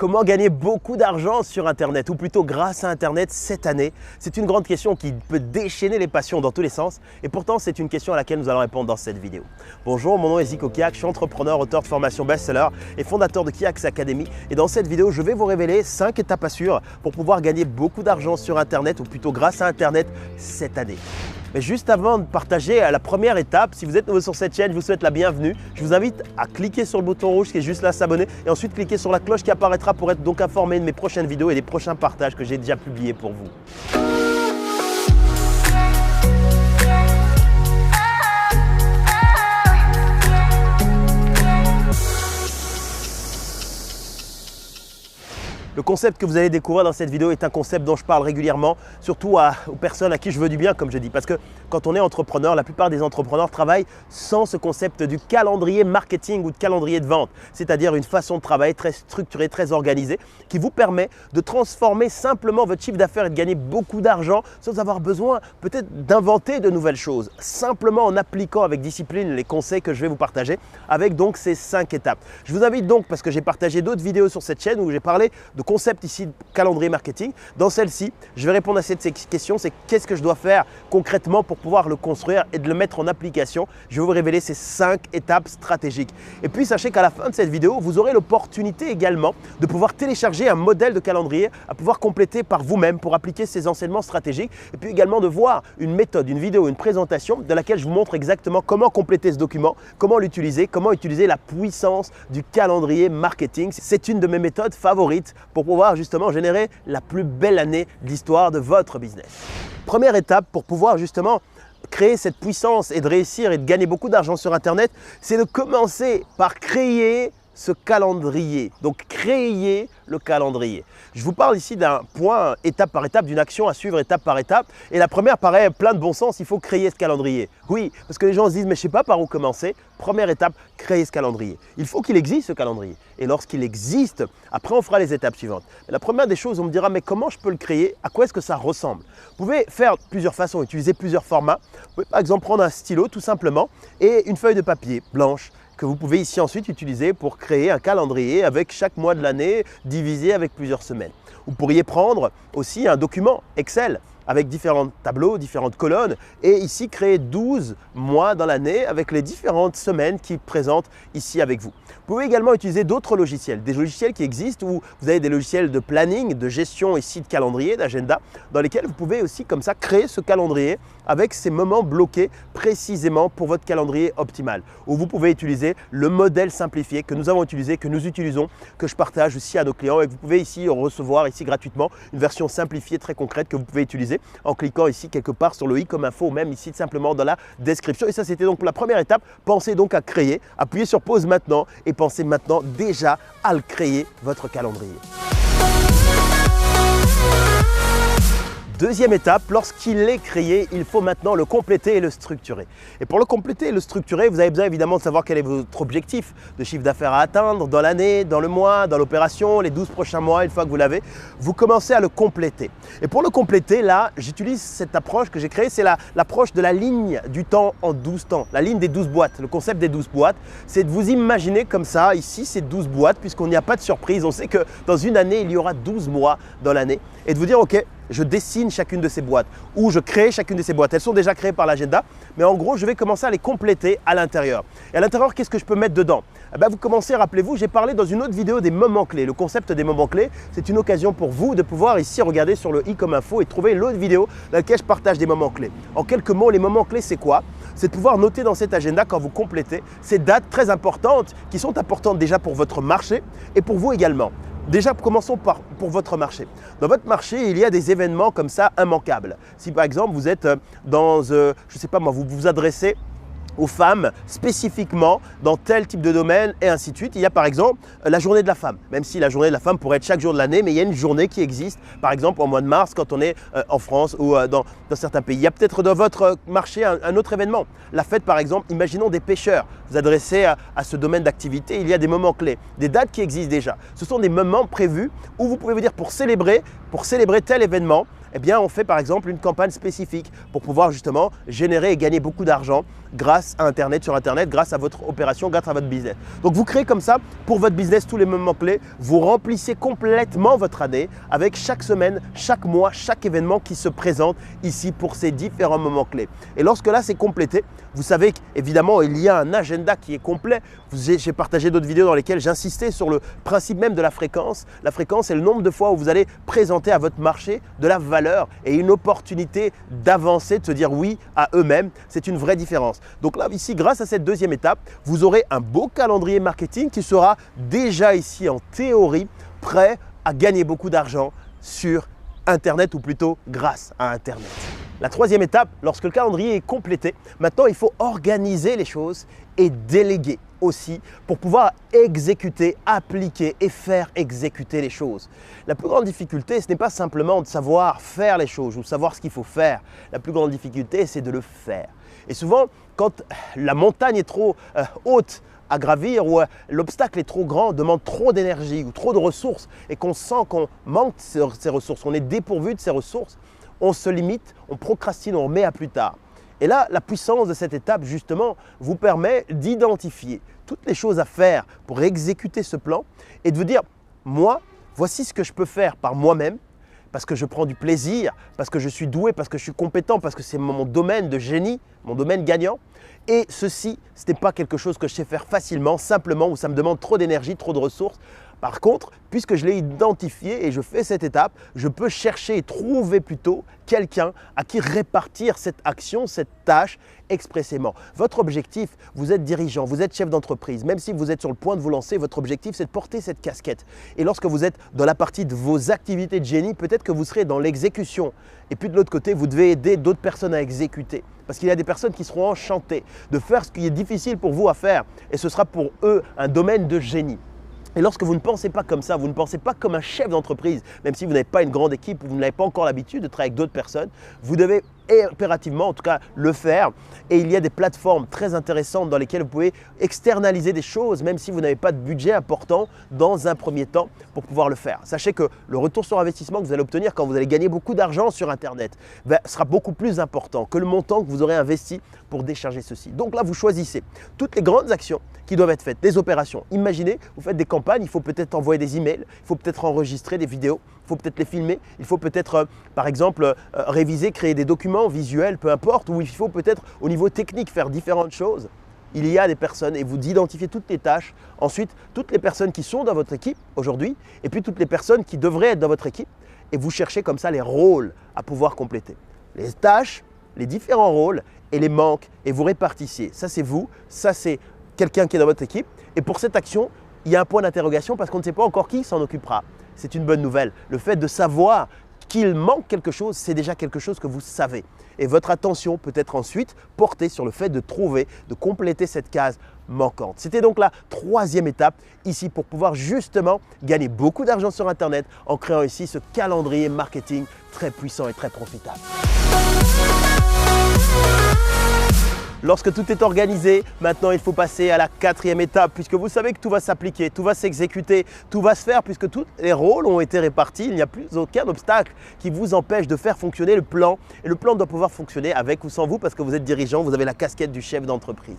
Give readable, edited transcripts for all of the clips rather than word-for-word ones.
Comment gagner beaucoup d'argent sur Internet ou plutôt grâce à Internet cette année? C'est une grande question qui peut déchaîner les passions dans tous les sens et pourtant c'est une question à laquelle nous allons répondre dans cette vidéo. Bonjour, mon nom est Zico Kiak, je suis entrepreneur, auteur de formation best-seller et fondateur de Kiaks Academy et dans cette vidéo je vais vous révéler 5 étapes à suivre pour pouvoir gagner beaucoup d'argent sur Internet ou plutôt grâce à Internet cette année. Mais juste avant de partager la première étape, si vous êtes nouveau sur cette chaîne, je vous souhaite la bienvenue. Je vous invite à cliquer sur le bouton rouge qui est juste là, s'abonner et ensuite cliquer sur la cloche qui apparaîtra pour être donc informé de mes prochaines vidéos et des prochains partages que j'ai déjà publiés pour vous. Le concept que vous allez découvrir dans cette vidéo est un concept dont je parle régulièrement, surtout aux personnes à qui je veux du bien, comme je dis. Parce que quand on est entrepreneur, la plupart des entrepreneurs travaillent sans ce concept du calendrier marketing ou de calendrier de vente. C'est-à-dire une façon de travailler très structurée, très organisée, qui vous permet de transformer simplement votre chiffre d'affaires et de gagner beaucoup d'argent sans avoir besoin peut-être d'inventer de nouvelles choses. Simplement en appliquant avec discipline les conseils que je vais vous partager avec donc ces 5 étapes. Je vous invite donc, parce que j'ai partagé d'autres vidéos sur cette chaîne où j'ai parlé de concept ici de calendrier marketing. Dans celle-ci, je vais répondre à cette question, c'est qu'est-ce que je dois faire concrètement pour pouvoir le construire et de le mettre en application. Je vais vous révéler ces 5 étapes stratégiques. Et puis sachez qu'à la fin de cette vidéo, vous aurez l'opportunité également de pouvoir télécharger un modèle de calendrier à pouvoir compléter par vous-même pour appliquer ces enseignements stratégiques et puis également de voir une méthode, une vidéo, une présentation de laquelle je vous montre exactement comment compléter ce document, comment l'utiliser, comment utiliser la puissance du calendrier marketing. C'est une de mes méthodes favorites pour pouvoir justement générer la plus belle année de l'histoire de votre business. Première étape pour pouvoir justement créer cette puissance et de réussir et de gagner beaucoup d'argent sur Internet, c'est de commencer par créer ce calendrier. Donc créer le calendrier. Je vous parle ici d'un point étape par étape, d'une action à suivre étape par étape. Et la première paraît plein de bon sens, il faut créer ce calendrier. Oui, parce que les gens se disent mais je ne sais pas par où commencer. Première étape, créer ce calendrier. Il faut qu'il existe ce calendrier. Et lorsqu'il existe, après on fera les étapes suivantes. La première des choses, on me dira mais comment je peux le créer? À quoi est-ce que ça ressemble? Vous pouvez faire plusieurs façons, utiliser plusieurs formats. Vous pouvez par exemple prendre un stylo tout simplement et une feuille de papier blanche que vous pouvez ici ensuite utiliser pour créer un calendrier avec chaque mois de l'année divisé avec plusieurs semaines. Vous pourriez prendre aussi un document Excel avec différents tableaux, différentes colonnes et ici créer 12 mois dans l'année avec les différentes semaines qui présentent ici avec vous. Vous pouvez également utiliser d'autres logiciels, des logiciels qui existent où vous avez des logiciels de planning, de gestion ici de calendrier, d'agenda, dans lesquels vous pouvez aussi comme ça créer ce calendrier avec ces moments bloqués précisément pour votre calendrier optimal. Où vous pouvez utiliser le modèle simplifié que nous avons utilisé, que nous utilisons, que je partage aussi à nos clients et que vous pouvez ici recevoir ici gratuitement une version simplifiée très concrète que vous pouvez utiliser en cliquant ici quelque part sur le i comme info ou même ici simplement dans la description. Et ça c'était donc la première étape. Pensez donc à créer, appuyez sur pause maintenant et pensez maintenant déjà à le créer votre calendrier. Deuxième étape, lorsqu'il est créé, il faut maintenant le compléter et le structurer. Et pour le compléter et le structurer, vous avez besoin évidemment de savoir quel est votre objectif de chiffre d'affaires à atteindre dans l'année, dans le mois, dans l'opération, les 12 prochains mois, une fois que vous l'avez, vous commencez à le compléter. Et pour le compléter, là, j'utilise cette approche que j'ai créée, c'est l'approche de la ligne du temps en 12 temps, la ligne des 12 boîtes. Le concept des 12 boîtes, c'est de vous imaginer comme ça, ici, ces 12 boîtes, puisqu'on n'y a pas de surprise. On sait que dans une année, il y aura 12 mois dans l'année. Et de vous dire, ok, je dessine chacune de ces boîtes ou je crée chacune de ces boîtes. Elles sont déjà créées par l'agenda, mais en gros, je vais commencer à les compléter à l'intérieur. Et à l'intérieur, qu'est-ce que je peux mettre dedans? Vous commencez, rappelez-vous, j'ai parlé dans une autre vidéo des moments clés. Le concept des moments clés, c'est une occasion pour vous de pouvoir ici regarder sur le i comme info et trouver l'autre vidéo dans laquelle je partage des moments clés. En quelques mots, les moments clés, c'est quoi? C'est de pouvoir noter dans cet agenda quand vous complétez ces dates très importantes qui sont importantes déjà pour votre marché et pour vous également. Déjà, commençons pour votre marché. Dans votre marché, il y a des événements comme ça immanquables. Si par exemple, vous êtes dans, je ne sais pas moi, vous vous adressez aux femmes spécifiquement dans tel type de domaine et ainsi de suite. Il y a par exemple la journée de la femme, même si la journée de la femme pourrait être chaque jour de l'année, mais il y a une journée qui existe, par exemple en mois de mars quand on est en France ou dans certains pays. Il y a peut-être dans votre marché un autre événement. La fête par exemple, imaginons des pêcheurs, vous adressez à ce domaine d'activité, il y a des moments clés, des dates qui existent déjà. Ce sont des moments prévus où vous pouvez vous dire pour célébrer tel événement, eh bien on fait par exemple une campagne spécifique pour pouvoir justement générer et gagner beaucoup d'argent grâce à Internet, sur Internet, grâce à votre opération, grâce à votre business. Donc vous créez comme ça pour votre business tous les moments clés, vous remplissez complètement votre année avec chaque semaine, chaque mois, chaque événement qui se présente ici pour ces différents moments clés. Et lorsque là c'est complété, vous savez qu'évidemment il y a un agenda qui est complet. J'ai partagé d'autres vidéos dans lesquelles j'insistais sur le principe même de la fréquence. La fréquence, c'est le nombre de fois où vous allez présenter à votre marché de la valeur et une opportunité d'avancer, de se dire oui à eux-mêmes. C'est une vraie différence. Donc là, ici, grâce à cette deuxième étape, vous aurez un beau calendrier marketing qui sera déjà ici en théorie prêt à gagner beaucoup d'argent sur Internet ou plutôt grâce à Internet. La troisième étape, lorsque le calendrier est complété, maintenant il faut organiser les choses et déléguer aussi pour pouvoir exécuter, appliquer et faire exécuter les choses. La plus grande difficulté, ce n'est pas simplement de savoir faire les choses ou savoir ce qu'il faut faire. La plus grande difficulté, c'est de le faire. Et souvent, quand la montagne est trop haute à gravir ou l'obstacle est trop grand, demande trop d'énergie ou trop de ressources et qu'on sent qu'on manque ces ressources, qu'on est dépourvu de ces ressources, on se limite, on procrastine, on remet à plus tard. Et là, la puissance de cette étape, justement, vous permet d'identifier toutes les choses à faire pour exécuter ce plan et de vous dire, moi, voici ce que je peux faire par moi-même, parce que je prends du plaisir, parce que je suis doué, parce que je suis compétent, parce que c'est mon domaine de génie, mon domaine gagnant. Et ceci, ce n'est pas quelque chose que je sais faire facilement, simplement, où ça me demande trop d'énergie, trop de ressources. Par contre, puisque je l'ai identifié et je fais cette étape, je peux chercher et trouver plutôt quelqu'un à qui répartir cette action, cette tâche expressément. Votre objectif, vous êtes dirigeant, vous êtes chef d'entreprise, même si vous êtes sur le point de vous lancer, votre objectif c'est de porter cette casquette. Et lorsque vous êtes dans la partie de vos activités de génie, peut-être que vous serez dans l'exécution. Et puis de l'autre côté, vous devez aider d'autres personnes à exécuter. Parce qu'il y a des personnes qui seront enchantées de faire ce qui est difficile pour vous à faire. Et ce sera pour eux un domaine de génie. Et lorsque vous ne pensez pas comme ça, vous ne pensez pas comme un chef d'entreprise, même si vous n'avez pas une grande équipe ou vous n'avez pas encore l'habitude de travailler avec d'autres personnes, vous devez impérativement, en tout cas, le faire. Et il y a des plateformes très intéressantes dans lesquelles vous pouvez externaliser des choses, même si vous n'avez pas de budget important dans un premier temps pour pouvoir le faire. Sachez que le retour sur investissement que vous allez obtenir quand vous allez gagner beaucoup d'argent sur Internet sera beaucoup plus important que le montant que vous aurez investi pour décharger ceci. Donc là, vous choisissez toutes les grandes actions qui doivent être faites, des opérations. Imaginez, vous faites des campagnes, il faut peut-être envoyer des emails, il faut peut-être enregistrer des vidéos, il faut peut-être les filmer, il faut peut-être, par exemple, réviser, créer des documents visuels, peu importe, ou il faut peut-être au niveau technique faire différentes choses. Il y a des personnes et vous identifiez toutes les tâches. Ensuite, toutes les personnes qui sont dans votre équipe aujourd'hui et puis toutes les personnes qui devraient être dans votre équipe et vous cherchez comme ça les rôles à pouvoir compléter. Les tâches, les différents rôles et les manques et vous répartissiez. Ça, c'est vous, ça, c'est quelqu'un qui est dans votre équipe. Et pour cette action, il y a un point d'interrogation parce qu'on ne sait pas encore qui s'en occupera. C'est une bonne nouvelle. Le fait de savoir qu'il manque quelque chose, c'est déjà quelque chose que vous savez. Et votre attention peut être ensuite portée sur le fait de trouver, de compléter cette case manquante. C'était donc la troisième étape ici pour pouvoir justement gagner beaucoup d'argent sur Internet en créant ici ce calendrier marketing très puissant et très profitable. Lorsque tout est organisé, maintenant il faut passer à la quatrième étape puisque vous savez que tout va s'appliquer, tout va s'exécuter, tout va se faire puisque tous les rôles ont été répartis. Il n'y a plus aucun obstacle qui vous empêche de faire fonctionner le plan. Et le plan doit pouvoir fonctionner avec ou sans vous parce que vous êtes dirigeant, vous avez la casquette du chef d'entreprise.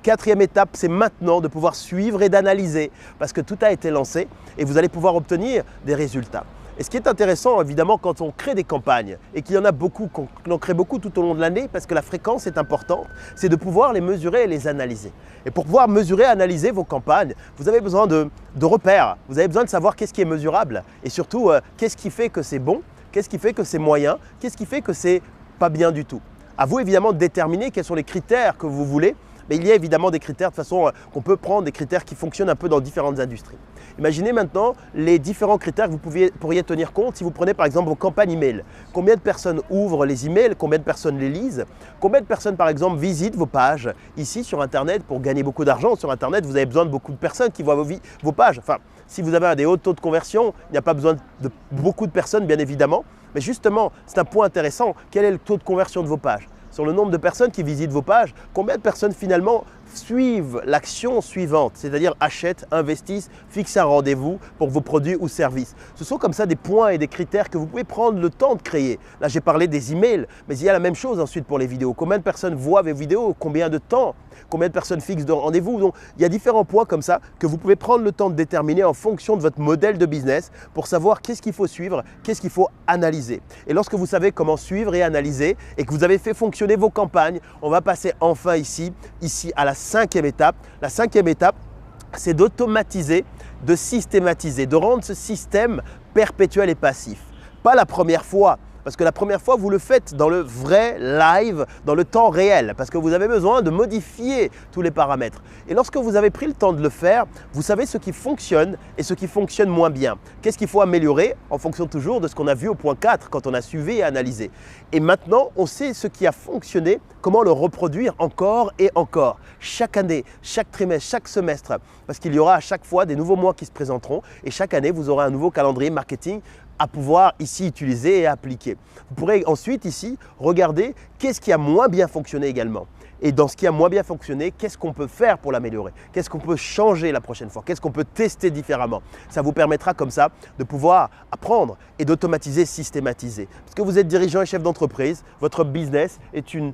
Quatrième étape, c'est maintenant de pouvoir suivre et d'analyser parce que tout a été lancé et vous allez pouvoir obtenir des résultats. Et ce qui est intéressant, évidemment, quand on crée des campagnes et qu'il y en a beaucoup, qu'on en crée beaucoup tout au long de l'année, parce que la fréquence est importante, c'est de pouvoir les mesurer et les analyser. Et pour pouvoir mesurer et analyser vos campagnes, vous avez besoin de repères. Vous avez besoin de savoir qu'est-ce qui est mesurable et surtout, qu'est-ce qui fait que c'est bon, qu'est-ce qui fait que c'est moyen, qu'est-ce qui fait que c'est pas bien du tout. À vous, évidemment, de déterminer quels sont les critères que vous voulez. Mais il y a évidemment des critères de façon qu'on peut prendre, des critères qui fonctionnent un peu dans différentes industries. Imaginez maintenant les différents critères que vous pourriez tenir compte si vous prenez par exemple vos campagnes email. Combien de personnes ouvrent les emails, combien de personnes les lisent, combien de personnes par exemple visitent vos pages ici sur Internet pour gagner beaucoup d'argent. Sur Internet, vous avez besoin de beaucoup de personnes qui voient vos pages. Enfin, si vous avez des hauts taux de conversion, il n'y a pas besoin de beaucoup de personnes bien évidemment. Mais justement, c'est un point intéressant. Quel est le taux de conversion de vos pages ? Sur le nombre de personnes qui visitent vos pages, combien de personnes finalement suivent l'action suivante, c'est-à-dire achètent, investissent, fixent un rendez-vous pour vos produits ou services. Ce sont comme ça des points et des critères que vous pouvez prendre le temps de créer. Là, j'ai parlé des emails, mais il y a la même chose ensuite pour les vidéos. Combien de personnes voient vos vidéos? Combien de temps? Combien de personnes fixent de rendez-vous? Donc, il y a différents points comme ça que vous pouvez prendre le temps de déterminer en fonction de votre modèle de business pour savoir qu'est-ce qu'il faut suivre, qu'est-ce qu'il faut analyser. Et lorsque vous savez comment suivre et analyser et que vous avez fait fonctionner vos campagnes, on va passer enfin ici à la cinquième étape. La cinquième étape, c'est d'automatiser, de systématiser, de rendre ce système perpétuel et passif. Pas la première fois. Parce que la première fois, vous le faites dans le vrai live, dans le temps réel, parce que vous avez besoin de modifier tous les paramètres. Et lorsque vous avez pris le temps de le faire, vous savez ce qui fonctionne et ce qui fonctionne moins bien. Qu'est-ce qu'il faut améliorer en fonction toujours de ce qu'on a vu au point 4 quand on a suivi et analysé. Et maintenant, on sait ce qui a fonctionné, comment le reproduire encore et encore, chaque année, chaque trimestre, chaque semestre, parce qu'il y aura à chaque fois des nouveaux mois qui se présenteront et chaque année, vous aurez un nouveau calendrier marketing à pouvoir ici utiliser et appliquer. Vous pourrez ensuite ici regarder qu'est-ce qui a moins bien fonctionné également. Et dans ce qui a moins bien fonctionné, qu'est-ce qu'on peut faire pour l'améliorer? Qu'est-ce qu'on peut changer la prochaine fois? Qu'est-ce qu'on peut tester différemment? Ça vous permettra comme ça de pouvoir apprendre et d'automatiser, systématiser. Parce que vous êtes dirigeant et chef d'entreprise, votre business est une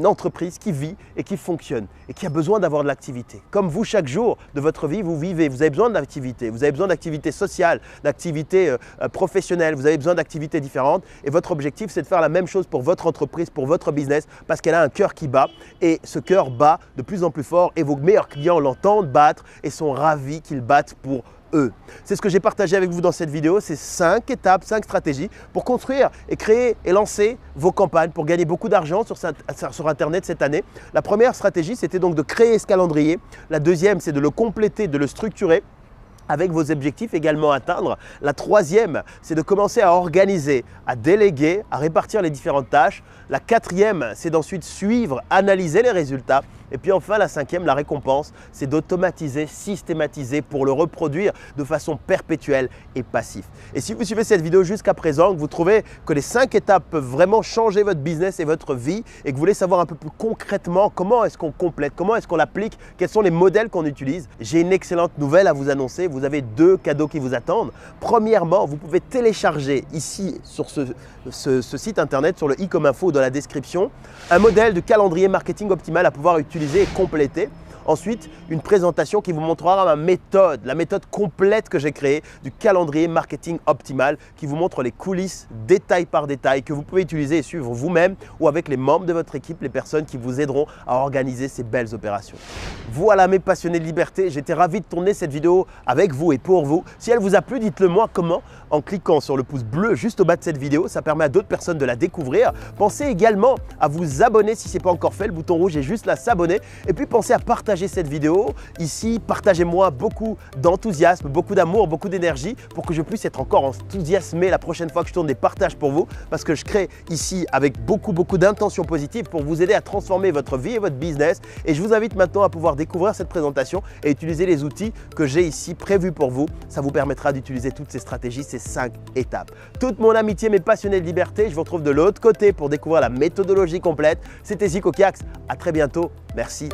entreprise qui vit et qui fonctionne et qui a besoin d'avoir de l'activité. Comme vous, chaque jour de votre vie, vous vivez, vous avez besoin de l'activité, vous avez besoin d'activité sociale, d'activité professionnelle, vous avez besoin d'activités différentes et votre objectif, c'est de faire la même chose pour votre entreprise, pour votre business parce qu'elle a un cœur qui bat. Et ce cœur bat de plus en plus fort et vos meilleurs clients l'entendent battre et sont ravis qu'ils battent pour eux. C'est ce que j'ai partagé avec vous dans cette vidéo, c'est 5 étapes, 5 stratégies pour construire et créer et lancer vos campagnes pour gagner beaucoup d'argent sur Internet cette année. La première stratégie, c'était donc de créer ce calendrier. La deuxième, c'est de le compléter, de le structurer avec vos objectifs également à atteindre. La troisième, c'est de commencer à organiser, à déléguer, à répartir les différentes tâches. La quatrième, c'est d'ensuite suivre, analyser les résultats. Et puis enfin, la cinquième, la récompense, c'est d'automatiser, systématiser pour le reproduire de façon perpétuelle et passive. Et si vous suivez cette vidéo jusqu'à présent, que vous trouvez que les 5 étapes peuvent vraiment changer votre business et votre vie et que vous voulez savoir un peu plus concrètement comment est-ce qu'on complète, comment est-ce qu'on l'applique, quels sont les modèles qu'on utilise, j'ai une excellente nouvelle à vous annoncer. Vous avez 2 cadeaux qui vous attendent. Premièrement, vous pouvez télécharger ici sur ce site internet, sur le i comme info dans la description, un modèle de calendrier marketing optimal à pouvoir utiliser et compléter. Ensuite, une présentation qui vous montrera ma méthode, la méthode complète que j'ai créée du calendrier marketing optimal qui vous montre les coulisses détail par détail que vous pouvez utiliser et suivre vous-même ou avec les membres de votre équipe, les personnes qui vous aideront à organiser ces belles opérations. Voilà mes passionnés de liberté, j'étais ravi de tourner cette vidéo avec vous et pour vous. Si elle vous a plu, dites-le moi comment en cliquant sur le pouce bleu juste au bas de cette vidéo, ça permet à d'autres personnes de la découvrir. Pensez également à vous abonner si ce n'est pas encore fait, le bouton rouge est juste là, s'abonner et puis pensez à partager cette vidéo ici, partagez-moi beaucoup d'enthousiasme, beaucoup d'amour, beaucoup d'énergie pour que je puisse être encore enthousiasmé la prochaine fois que je tourne des partages pour vous parce que je crée ici avec beaucoup d'intentions positives pour vous aider à transformer votre vie et votre business et je vous invite maintenant à pouvoir découvrir cette présentation et utiliser les outils que j'ai ici prévus pour vous. Ça vous permettra d'utiliser toutes ces stratégies, ces 5 étapes. Toute mon amitié, mes passionnés de liberté, je vous retrouve de l'autre côté pour découvrir la méthodologie complète. C'était Zico Kiax, à très bientôt, merci.